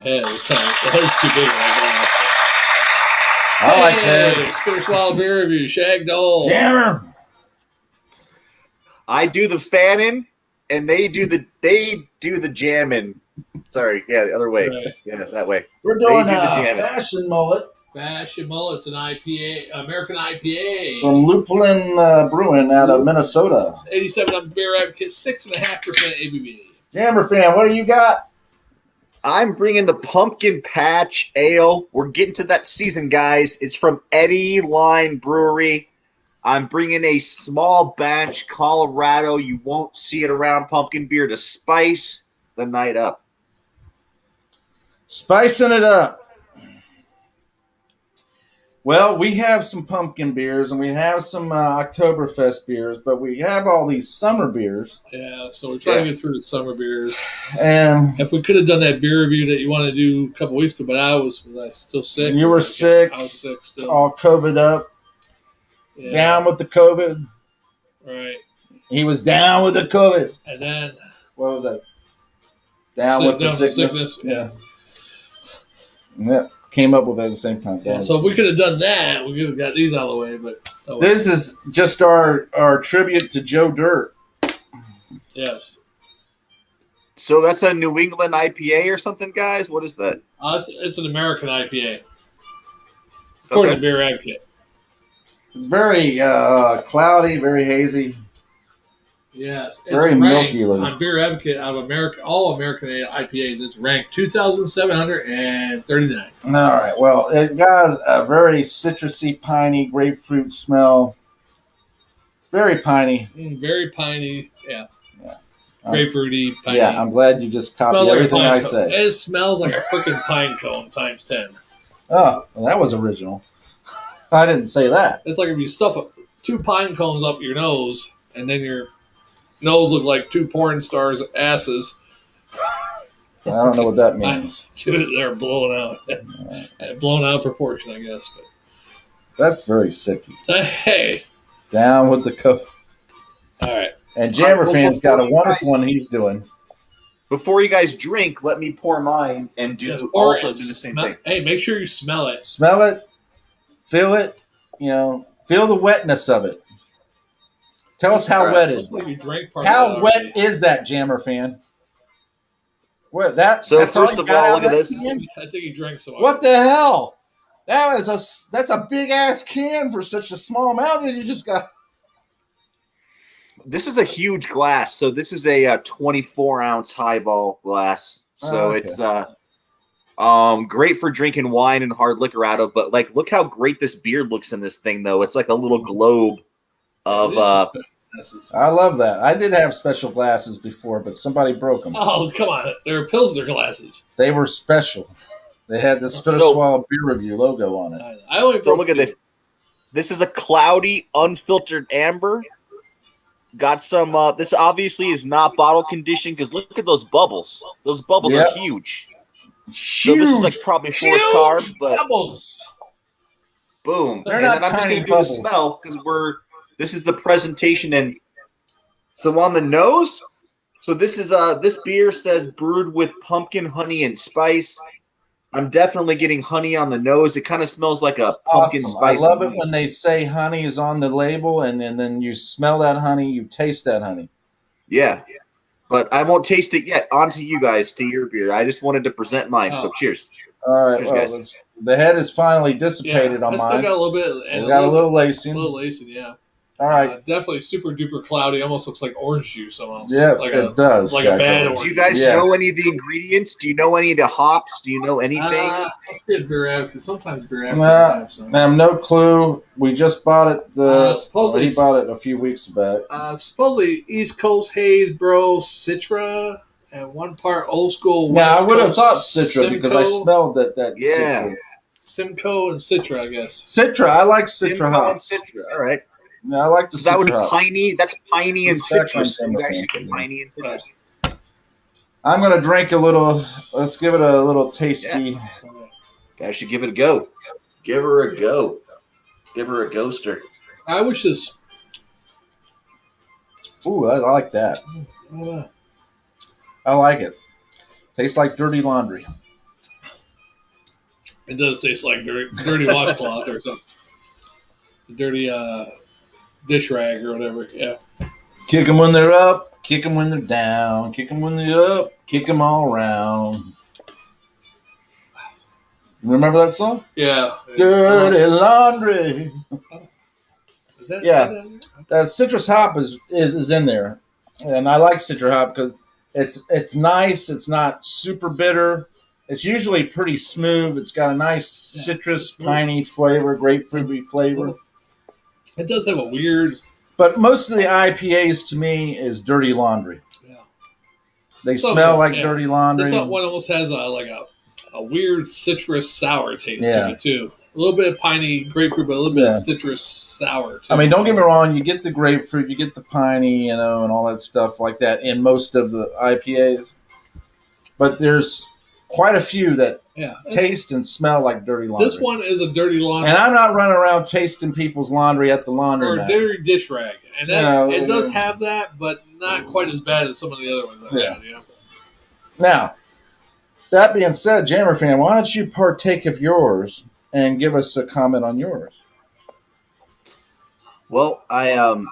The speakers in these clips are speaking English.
Yeah, that was too big. I like that. Spinner Swallow beer review. Shagdog. Jammer. I do the fanning, and they do the jamming. Sorry, yeah, the other way. Right. Yeah, that way. We're doing They do the a jamming. fashion mullet Fashion Mullet's an IPA, American IPA. from Lupulin Brewing out of Minnesota. 87 on Beer Advocate, 6.5% ABV. Jammer fan, what do you got? I'm bringing the Pumpkin Patch Ale. We're getting to that season, guys. It's from Eddie Line Brewery. I'm bringing a small batch Colorado. You won't see it around pumpkin beer to spice the night up. Spicing it up. Well, we have some pumpkin beers and we have some Oktoberfest beers, but we have all these summer beers. Yeah, so we're trying to get through the summer beers. And if we could have done that beer review that you wanted to do a couple weeks ago, but I was still sick. You were sick. I was sick still. All COVID up. Yeah. Down with the COVID. Right. He was down with the COVID. And then. What was that? Down with the sickness. Yeah. Yeah. Came up with it at the same time. Yeah, so if we could have done that, we could have got these out of the way. But this is just our tribute to Joe Dirt. Yes. So that's a New England IPA or something, guys? What is that? It's an American IPA. According to Beer Advocate. It's very cloudy, very hazy. Yes. Very milky looking. On Beer Advocate, out of America, all American IPAs, it's ranked 2,739. All right. Well, it has a very citrusy, piney, grapefruit smell. Very piney. Very piney. Yeah. Grapefruity, piney. Yeah, I'm glad you just copied everything I say. It smells like a freaking pine cone times 10. Oh, well, that was original. I didn't say that. It's like if you stuff 2 pine cones up your nose, and then your nose look like 2 porn stars' asses. I don't know what that means. Dude, they're blown out. Blown out of proportion, I guess. But that's very sicky. Hey. Down with the COVID. All right. And Jammer Fan's got a wonderful one he's doing. Before you guys drink, let me pour mine and do the same thing. Hey, make sure you smell it. Smell it. Feel it. Feel the wetness of it. Tell us how wet is it. How wet is that, Jammer Fan? What that? So first of all, look at this. I think he drank some. What the hell? That's a big ass can for such a small amount that you just got. This is a huge glass. So this is a 24-ounce highball glass. So it's great for drinking wine and hard liquor out of. But look how great this beer looks in this thing, though. It's like a little globe of. I love that. I did have special glasses before, but somebody broke them. Oh, come on. They're Pilsner glasses. They were special. They had the Spinner Swallow Beer Review logo on it. So look at this. This is a cloudy, unfiltered amber. Got some. This obviously is not bottle conditioned because look at those bubbles. Those bubbles are huge. So this is probably forced carbs, but bubbles. Boom. They're not tiny bubbles. The smell because this is the presentation, and so on the nose. So this is this beer says brewed with pumpkin, honey, and spice. I'm definitely getting honey on the nose. It kind of smells like a pumpkin spice. I love it when they say honey is on the label, and then you smell that honey, you taste that honey. Yeah, but I won't taste it yet. On to you guys, to your beer. I just wanted to present mine. So cheers. All right. Cheers, the head is finally dissipated on mine. I still got a little bit. And we got a little lacing. A little lacing, yeah. All right. Definitely super duper cloudy. Almost looks like orange juice almost. Yes, it does. Like a bad orange. Do you guys know any of the ingredients? Do you know any of the hops? Do you know anything? Let's get beer advocate. Sometimes beer advocate have some. I have no clue. We just bought it. Supposedly he bought it a few weeks back. Supposedly East Coast Haze, bro, Citra, and 1 part old school. Yeah, I would have thought Citra because I smelled that. Yeah. Citra. Simcoe and Citra, I guess. Citra. I like Citra hops. Citra. All right. Yeah, I like the that would hop. piney. That's piney and citrus. Piney and citrus. I'm gonna drink a little. Let's give it a little tasty. Yeah. Guys should give it a go. Give her a go. Give her a ghoster. I wish this. Ooh, I like that. I like it. Tastes like dirty laundry. It does taste like dirty washcloth or something. Dirty dish rag or whatever. Yeah. Kick them when they're up, kick them when they're down, kick them when they're up, kick them all around. Remember that song? Yeah. Dirty laundry. Is that that citrus hop is in there, and I like citrus hop because it's nice. It's not super bitter. It's usually pretty smooth. It's got a nice citrus, piney flavor, grapefruity flavor. It does have a weird. But most of the IPAs to me is dirty laundry. Yeah. They smell like dirty laundry. This one almost has a weird citrus sour taste to it too. A little bit of piney grapefruit, but a little bit of citrus sour too. I mean, don't get me wrong. You get the grapefruit, you get the piney, and all that stuff like that in most of the IPAs. But there's quite a few that taste and smell like dirty laundry. This one is a dirty laundry. And I'm not running around tasting people's laundry at the laundry. Or a dirty dish rag. And it does have that, but not quite as bad as some of the other ones I've had. Yeah. Now, that being said, Jammer fan, why don't you partake of yours and give us a comment on yours? Well, I'm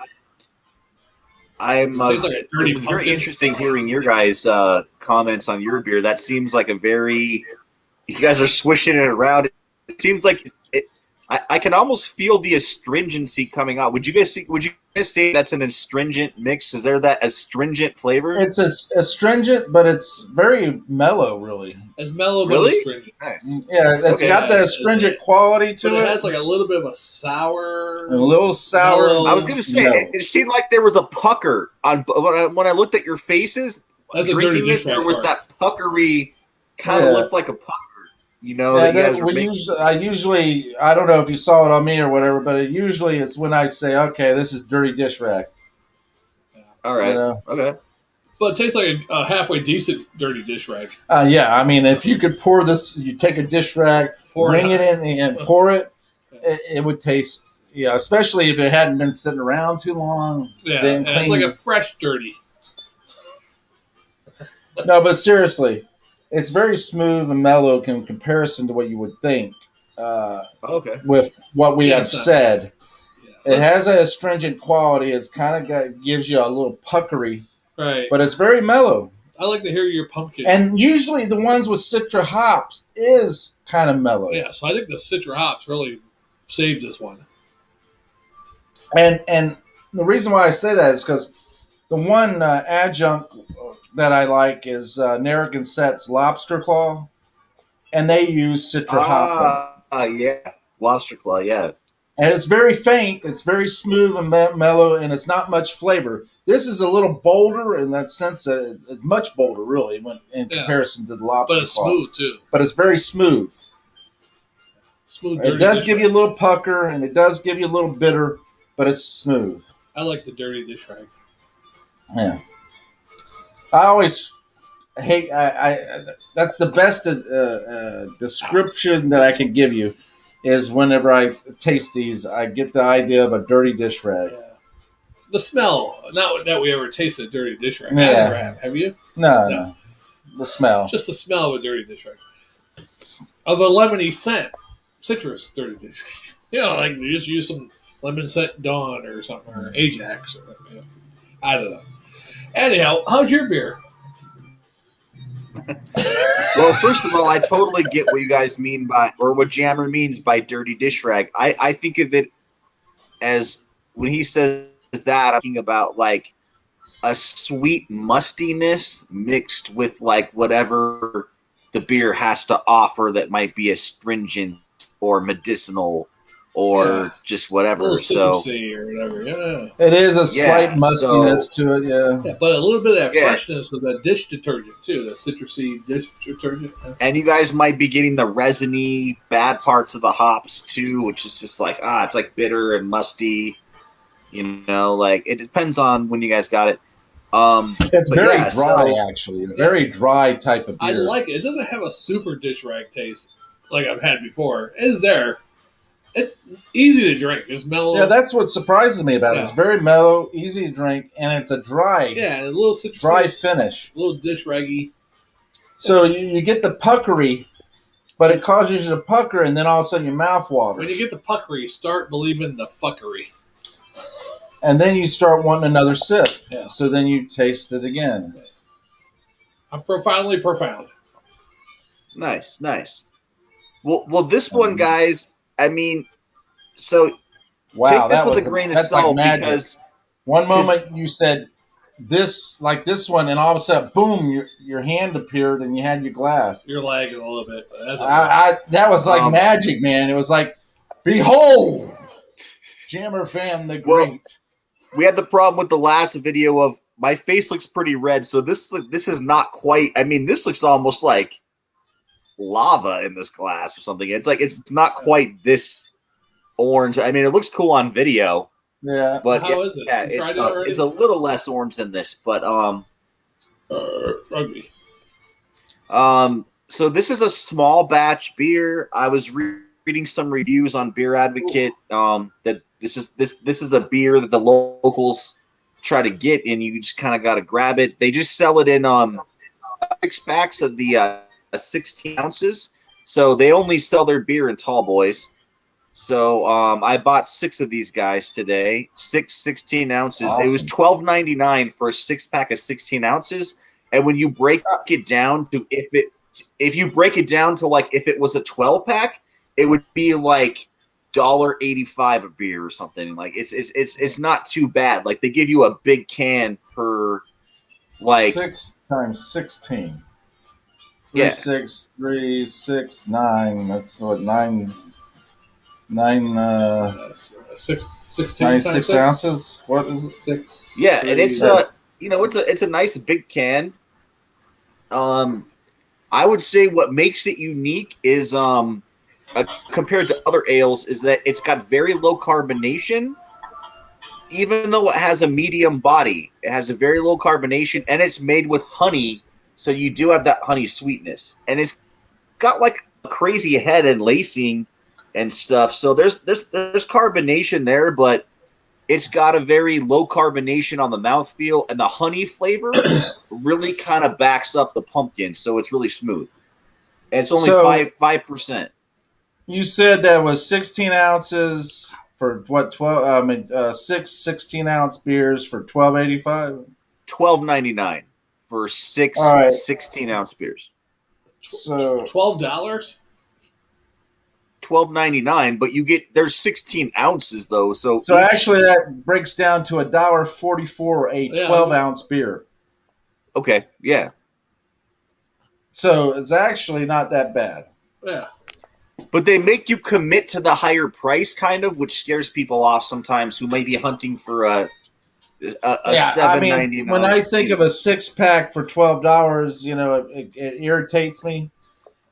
very interesting hearing your guys' comments on your beer. That seems like you guys are swishing it around. It seems like I can almost feel the astringency coming out. Would you guys say that's an astringent mix? Is there that astringent flavor? It's astringent, but it's very mellow, really. It's mellow, but astringent. Nice. Yeah, it's got that astringent quality to it. It has like a little bit of a sour. A little sour. Mellow. I was going to say, it seemed like there was a pucker on when I looked at your faces. That's drinking it, there was that puckery, kind of looked like a pucker. I don't know if you saw it on me or whatever, but it's when I say, okay, this is dirty dish rag. All right. Okay. But it tastes like a halfway decent dirty dish rag. Yeah, I mean, if you could pour this, you take a dish rag, bring it in and pour it, it would taste, especially if it hadn't been sitting around too long. Yeah, it's like a fresh dirty. No, but seriously. It's very smooth and mellow in comparison to what you would think. With what we have said, it has an astringent quality. It's kind of gives you a little puckery, right? But it's very mellow. I like to hear your pumpkin. And usually the ones with Citra hops is kind of mellow. Yeah, so I think the Citra hops really saved this one. And the reason why I say that is because the one adjunct that I like is Narragansett Lobster Claw, and they use Citra hop. Yeah, Lobster Claw, yeah. And it's very faint, it's very smooth and mellow, and it's not much flavor. This is a little bolder in that sense. It's much bolder, really, in comparison to the Lobster Claw. But it's smooth, too. But it's very smooth. It does give you a little pucker, and it does give you a little bitter, but it's smooth. I like the dirty dish rag. Yeah. I always hate. That's the best description that I can give you is whenever I taste these, I get the idea of a dirty dish rag. Yeah. The smell, not that we ever tasted dirty dish rag. Yeah. Have you? No. The smell. Just the smell of a dirty dish rag. Of a lemony scent, citrus dirty dish rag. Like you just use some lemon scent Dawn or something, or Ajax or whatever. I don't know. Anyhow, how's your beer? Well, first of all, I totally get what you guys mean by, or what Jammer means by dirty dish rag. I think of it as, when he says that, I'm thinking about like a sweet mustiness mixed with like whatever the beer has to offer that might be astringent or medicinal or just whatever. So or whatever. Yeah. It is a slight mustiness to it, yeah. But a little bit of that freshness of that dish detergent too, the citrusy dish detergent. And you guys might be getting the resiny bad parts of the hops too, which is just like it's like bitter and musty. Like it depends on when you guys got it. It's very dry, actually. A very dry type of beer. I like it. It doesn't have a super dish rag taste like I've had before. It's there. It's easy to drink. It's mellow. Yeah, that's what surprises me about it. It's very mellow, easy to drink, and it's a dry, a little citrusy, dry finish. A little dish raggy. So you get the puckery, but it causes you to pucker, and then all of a sudden your mouth waters. When you get the puckery, start believing the fuckery. And then you start wanting another sip. Yeah. So then you taste it again. I'm profoundly profound. Nice. Well, this one, guys. I mean, so take this with a grain of salt because one moment you said this like this one, and all of a sudden, boom, your hand appeared and you had your glass. You're lagging a little bit. That was like magic, man. It was like, behold, Jammer Fan the Great. Well, we had the problem with the last video of my face looks pretty red, so this is not quite. I mean, this looks almost like lava in this glass or something. It's like it's not quite this orange. I mean, it looks cool on video. Yeah, but how is it? Yeah, it's a little less orange than this, but rugby. So this is a small batch beer. I was reading some reviews on Beer Advocate. That this is a beer that the locals try to get, and you just kind of got to grab it. They just sell it in 6 packs of the 16 ounces. So they only sell their beer in tall boys. So I bought 6 of these guys today. 16 ounces. Awesome. It was $12.99 for a 6-pack of 16 ounces. And when you break it down to if you break it down to like if it was a 12-pack, it would be like $1.85 a beer or something. Like it's not too bad. Like they give you a big can per like 6 times 16. 3, yeah. 6, 3, 6, 9. That's what 9. 96 ounces. What is it? 6. Yeah, 3, and it's a nice big can. I would say what makes it unique is compared to other ales is that it's got very low carbonation. Even though it has a medium body, it has a very low carbonation, and it's made with honey, so you do have that honey sweetness, and it's got like a crazy head and lacing and stuff. So there's carbonation there, but it's got a very low carbonation on the mouthfeel, and the honey flavor really kind of backs up the pumpkin, so it's really smooth. And it's only 5%. You said that was 16 ounces for what? 12? 6 16-ounce beers for $12.85. $12.99 for 6 16-ounce beers. So $12. $12.99, but there's 16 ounces though. So actually that breaks down to $1.44 a 12-ounce beer. Okay, yeah. So it's actually not that bad. Yeah. But they make you commit to the higher price, kind of, which scares people off sometimes who may be hunting for a $7.99. When I think of a 6-pack for $12, it irritates me.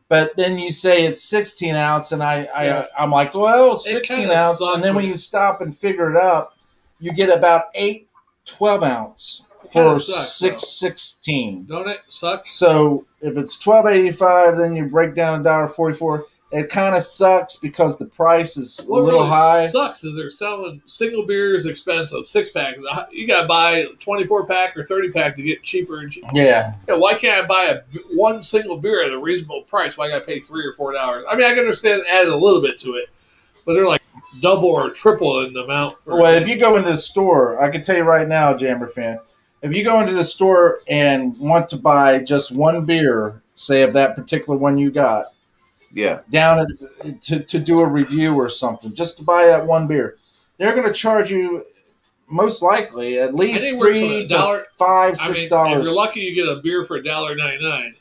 But then you say it's 16 ounce, and I'm like, well, 16 ounce. And then when you stop and figure it up, you get about 8 12 ounce for 6.16. Don't it suck? So if it's $12.85, then you break down $1.44. It kind of sucks because the price is a little high. What really sucks is they're selling single beers expensive, 6-pack. You got to buy a 24-pack or 30-pack to get cheaper and cheaper. Yeah. Why can't I buy one single beer at a reasonable price? Why got to pay $3 or $4? I mean, I can understand adding a little bit to it, but they're like double or triple in the amount. Well, if you go into the store, I can tell you right now, Jammer Fan, if you go into the store and want to buy just one beer, say of that particular one you got, down to do a review or something, just to buy that one beer, they're going to charge you most likely at least $3 to $5, $6. If you're lucky, you get a beer for $1.99,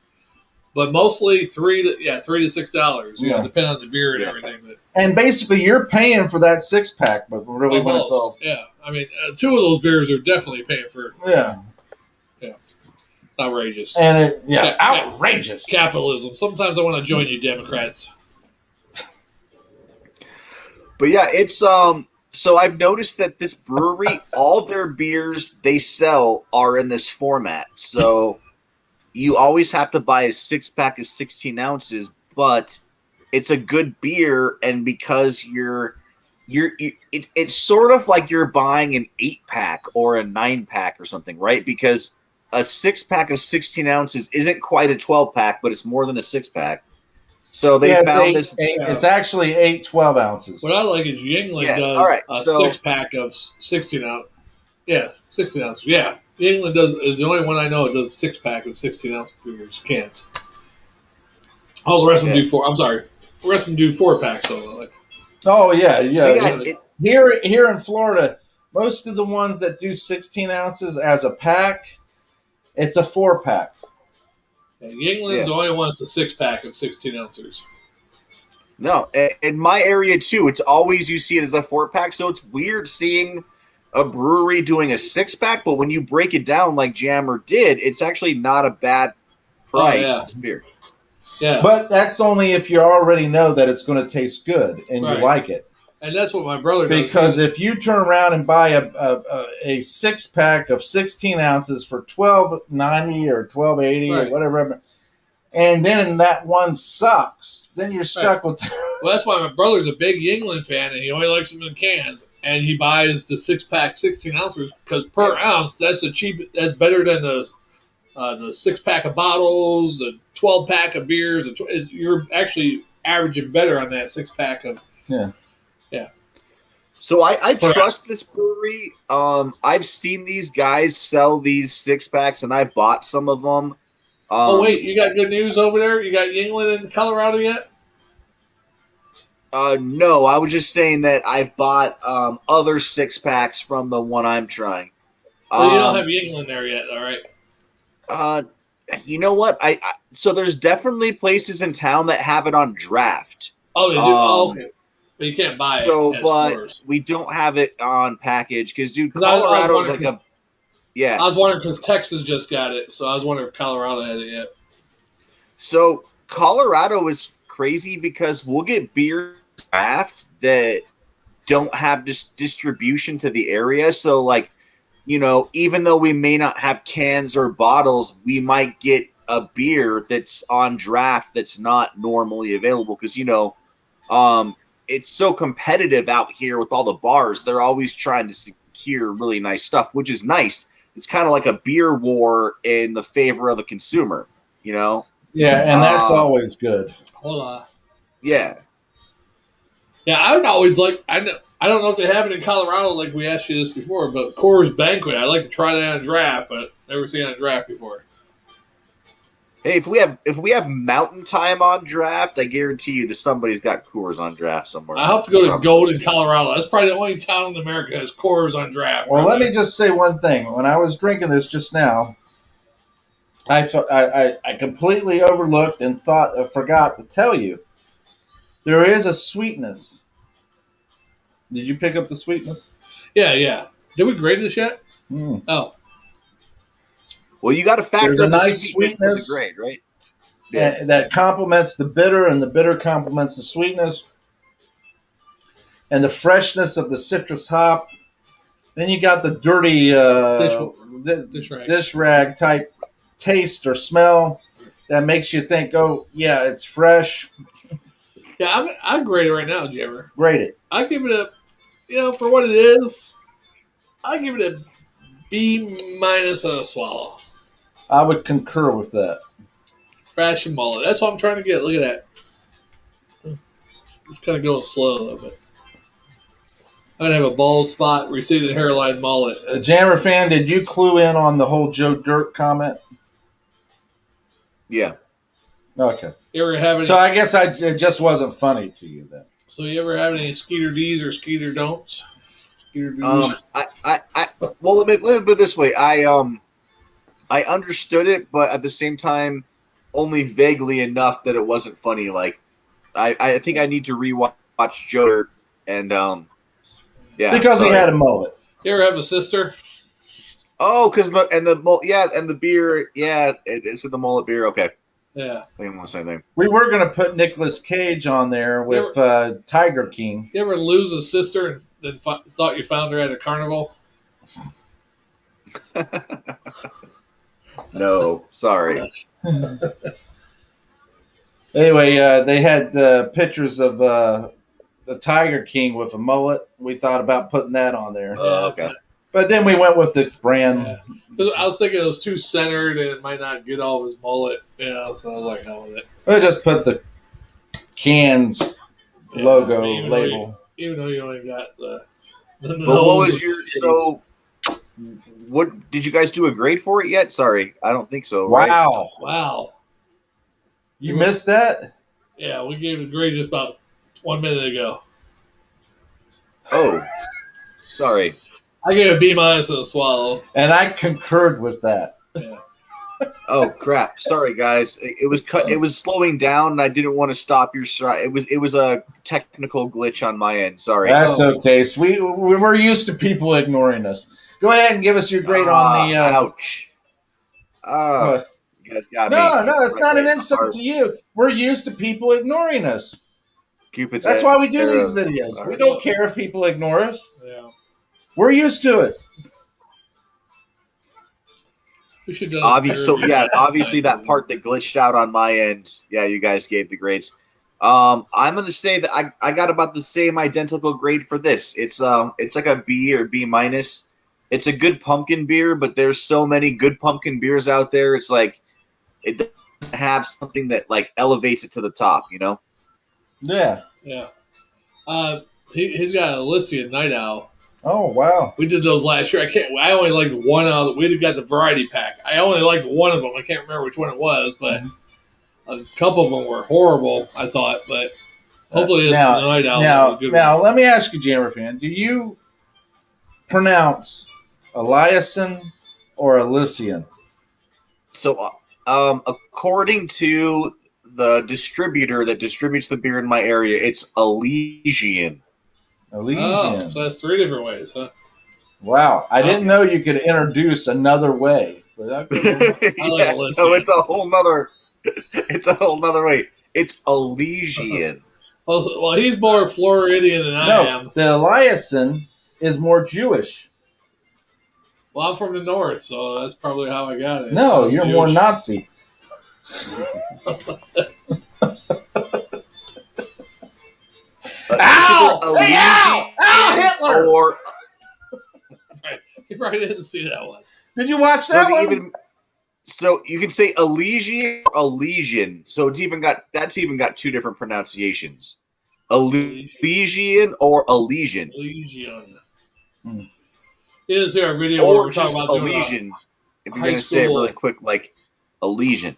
but mostly $3 to $6. Depending on the beer and everything. And basically, you're paying for that 6-pack, but really when it's all 2 of those beers are definitely paying for. Yeah. Outrageous. And outrageous. Capitalism. Sometimes I want to join you, Democrats. But yeah, it's so I've noticed that this brewery, all their beers they sell are in this format. So you always have to buy a 6-pack of 16 ounces, but it's a good beer, and because it's sort of like you're buying an 8-pack or a 9-pack or something, right? Because a 6-pack of 16 ounces isn't quite a 12-pack, but it's more than a 6-pack. So they found this. It's actually 8 12 ounces. What I like is Yingling does a 6-pack of 16 ounce. Yeah, 16 ounces. Yeah, Yingling is the only one I know that does 6-pack of 16 ounce beers cans. All the rest of them do 4. I'm sorry, the rest of them do 4-packs. So like. Oh yeah. So here in Florida, most of the ones that do 16 ounces as a pack, it's a 4-pack. Yeah, Yingling's the only one that's a 6-pack of 16 ounces. No, in my area too, it's always you see it as a 4-pack. So it's weird seeing a brewery doing a 6-pack, but when you break it down like Jammer did, it's actually not a bad price beer. Yeah, but that's only if you already know that it's going to taste good and you like it. And that's what my brother does. Because if you turn around and buy a 6-pack of 16 ounces for $12.90 or $12.80 or whatever, and then that one sucks, then you're stuck with. Well, that's why my brother's a big Yingling fan, and he only likes them in cans. And he buys the 6-pack 16 ounces because per ounce, that's That's better than the 6-pack of bottles, the 12-pack of beers. You're actually averaging better on that 6-pack of. Yeah. So I trust this brewery. I've seen these guys sell these 6-packs, and I bought some of them. Wait, you got good news over there? You got Yingling in Colorado yet? No, I was just saying that I've bought other 6-packs from the one I'm trying. Well, you don't have Yingling there yet, all right? You know what? So there's definitely places in town that have it on draft. Oh, they do? Okay. But you can't buy it. But stores. We don't have it on package because, dude, Colorado's like a. Yeah. I was wondering because Texas just got it, so I was wondering if Colorado had it yet. So Colorado is crazy because we'll get beer draft that don't have this distribution to the area. So, like, even though we may not have cans or bottles, we might get a beer that's on draft that's not normally available because, it's so competitive out here with all the bars. They're always trying to secure really nice stuff, which is nice. It's kind of like a beer war in the favor of the consumer, Yeah, and that's always good. Hold on. Yeah. Yeah, I would always like. I don't know if they have it in Colorado, like we asked you this before, but Coors Banquet. I'd like to try that on draft, but never seen it on draft before. Hey, if we have Mountain Time on draft, I guarantee you that somebody's got Coors on draft somewhere. I have to go to Golden, Colorado. That's probably the only town in America that has Coors on draft. Well, let me just say one thing. When I was drinking this just now, I completely overlooked and forgot to tell you. There is a sweetness. Did you pick up the sweetness? Yeah. Did we grade this yet? Oh. Well, you got to factor the nice sweetness the grade, right? Yeah. That complements the bitter, and the bitter complements the sweetness, and the freshness of the citrus hop. Then you got the dirty dish rag type taste or smell that makes you think, "Oh, yeah, it's fresh." Yeah, I grade it right now, Jimmer. Grade it. I give it a, for what it is, I give it a B- and a swallow. I would concur with that. Fashion mullet. That's what I'm trying to get. Look at that. It's kind of going slow a little bit. I'm going to have a bald spot, receded hairline mullet. Jammer fan, did you clue in on the whole Joe Dirt comment? Yeah. Okay. You ever have any, so I guess it just wasn't funny to you then. So you ever have any Skeeter D's or Skeeter Don'ts? Skeeter D's? Well, let me put it this way. I understood it, but at the same time, only vaguely enough that it wasn't funny. Like, I think I need to rewatch Joe Dirt and because he had a mullet. You ever have a sister? Oh, because the beer, it's with the mullet beer. Okay. Yeah. I think I'm the same thing. We were going to put Nicolas Cage on there with Tiger King. You ever lose a sister and then thought you found her at a carnival? No, sorry. Anyway, they had pictures of the Tiger King with a mullet. We thought about putting that on there. Okay. But then we went with the brand. Yeah. I was thinking it was too centered and it might not get all of his mullet. Yeah, so I was like, hell with it. We just put the cans logo label. Even though you only got the but what was your what did you guys do a grade for it yet? Sorry, I don't think so. Wow. Right? Wow. You missed that? Yeah, we gave it a grade just about 1 minute ago. Oh, sorry. I gave a B- and a swallow. And I concurred with that. Yeah. Oh crap! Sorry, guys. It was cut. It was slowing down, and I didn't want to stop your stride. It was a technical glitch on my end. Sorry. That's okay. So we're used to people ignoring us. Go ahead and give us your grade on the. Ouch. You guys got me. No, it's not an insult to you. We're used to people ignoring us. Cupid's That's why we do these videos. We don't care if people ignore us. Yeah. We're used to it. We should do obviously that part that glitched out on my end. Yeah, you guys gave the grades. I'm gonna say that I got about the same identical grade for this. It's like a B or B minus. It's a good pumpkin beer, but there's so many good pumpkin beers out there. It's like it doesn't have something that like elevates it to the top, you know? Yeah. Yeah. He's got a Elysian Night Owl. Oh wow! We did those last year. I only liked one out. We got the variety pack. I only liked one of them. I can't remember which one it was, but a couple of them were horrible. I thought, but hopefully it's the Night Owl. Now, let me ask you, Jammer fan, do you pronounce Eliason or Elysian? So, according to the distributor that distributes the beer in my area, it's Elysian. Elysian. Oh, so that's 3 different ways, huh? Wow. I didn't know you could introduce another way. No, it's a whole nother way. It's Elysian. Well, he's more Floridian than I am. The Eliason is more Jewish. Well, I'm from the north, so that's probably how I got it. No, you're Jewish. More Nazi. Ow! Hey, ow! Hitler! Or you probably didn't see that one. Did you watch that one? So you can say Elysian or Elysian. So it's even got 2 different pronunciations. Elysian or Elysian. Elysian. You didn't see our video where we're talking about Elysian. If you're going to say it really quick, like Elysian.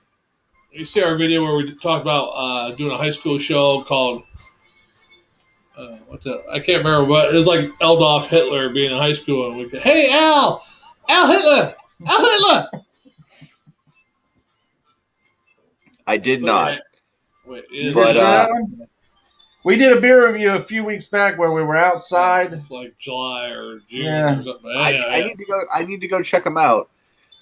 You see our video where we talked about doing a high school show called I can't remember, but it was like Adolf Hitler being in high school, and we could, hey Al Hitler. I did not. Wait, we did a beer review a few weeks back where we were outside. It's like July or June or something. I need to go check them out.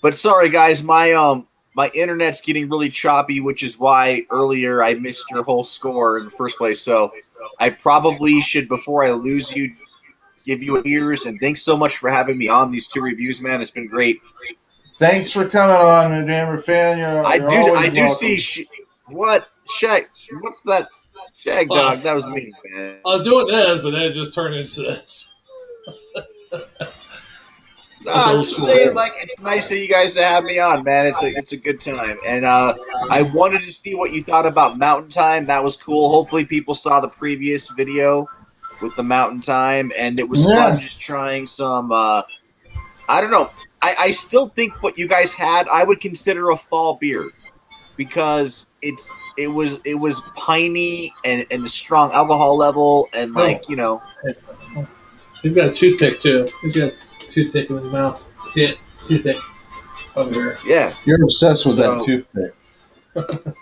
But sorry guys, my internet's getting really choppy, which is why earlier I missed your whole score in the first place. So I probably should, before I lose you, give you ears. And thanks so much for having me on these 2 reviews, man. It's been great. Thanks for coming on, Jammer fan. I do see what Shag. What's that? Shagdog. That was me, man. I was doing this, but then it just turned into this. No, I'm just saying, like, it's nice that you guys have me on, man. It's a good time, and I wanted to see what you thought about Mountain Time. That was cool. Hopefully, people saw the previous video with the Mountain Time, and it was fun just trying some. I don't know. I still think what you guys had, I would consider a fall beer because it was piney and a strong alcohol level, and He's got a toothpick too. He's got toothpick in his mouth. See it? Toothpick over here. Yeah. You're obsessed with that toothpick.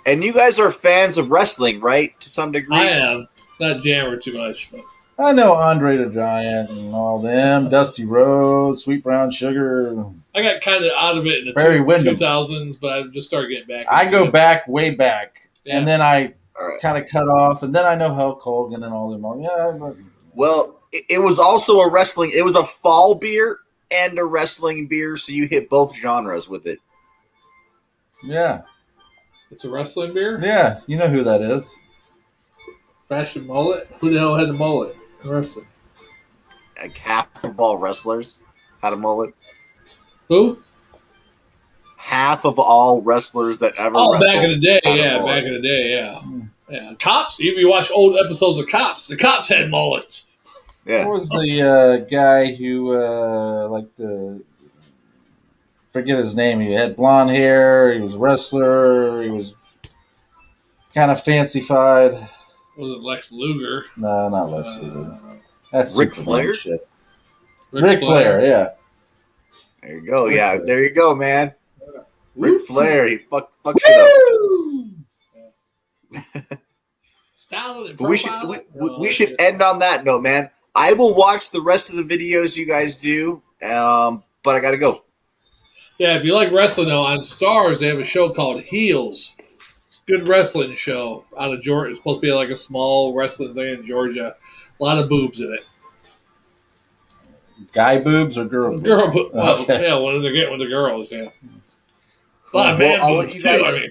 And you guys are fans of wrestling, right? To some degree? I am. Not Jammer too much. But. I know Andre the Giant and all them. Dusty Rhodes, Sweet Brown Sugar. I got kind of out of it in the 2000s, but I just started getting back. I go back, way back. Yeah. And then I kind of cut off. And then I know Hulk Hogan and all them. Well, it was also a wrestling. It was a fall beer and a wrestling beer, so you hit both genres with it. Yeah. It's a wrestling beer? Yeah. You know who that is. Fashion Mullet? Who the hell had the mullet in wrestling? Like half of all wrestlers had a mullet. Who? Half of all wrestlers that ever wrestled. Back in the day, yeah. Back in the day, yeah. Yeah, Cops. Even you watch old episodes of Cops. The Cops had mullets. Yeah. What was the guy who like the forget his name? He had blonde hair. He was a wrestler. He was kind of fancified. Was it Lex Luger? No, not Lex Luger. That's Ric Superman Flair? shit. Ric Flair, yeah. There you go. Ric Yeah, Flair. there you go, man. Ric Woo! Flair, he fuck shit up. Styling and But we should end on that note, man. I will watch the rest of the videos you guys do, but I gotta go. Yeah, if you like wrestling though, on Stars they have a show called Heels. It's a good wrestling show out of Georgia. It's supposed to be like a small wrestling thing in Georgia. A lot of boobs in it. Guy boobs or girl boobs? Girl boobs. Well, Okay. yeah, what they're getting with the girls, yeah. A lot of man boobs too, I mean.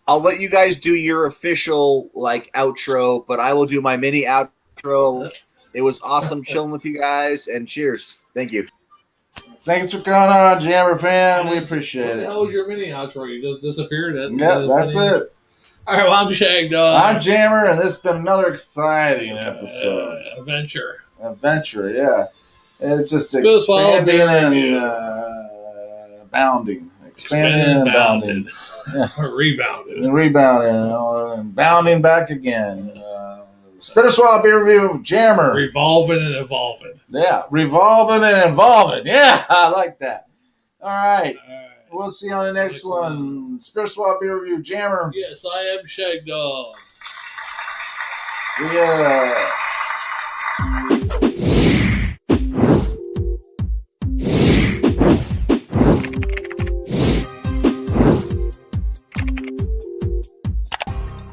I'll let you guys do your official like outro, but I will do my mini outro. It was awesome chilling with you guys, and cheers. Thank you. Thanks for coming on, Jammer fan. We appreciate What the it. hell was your mini outro? You just disappeared. Yeah, that's it. All right, well, I'm Shagdog. I'm Jammer, and this has been another exciting episode. Adventure. Adventure, yeah. It's just Spiritual expanding Beer and bounding. Expanding and bounding. Rebounded. And rebounding and bounding back again. Spiritual Beer Review, Jammer. Revolving and evolving. Yeah, revolving and involving. Yeah, I like that. All right. We'll see you on the next one. Spiritual Beer Review, Jammer. Yes, I am Shagdog. See ya.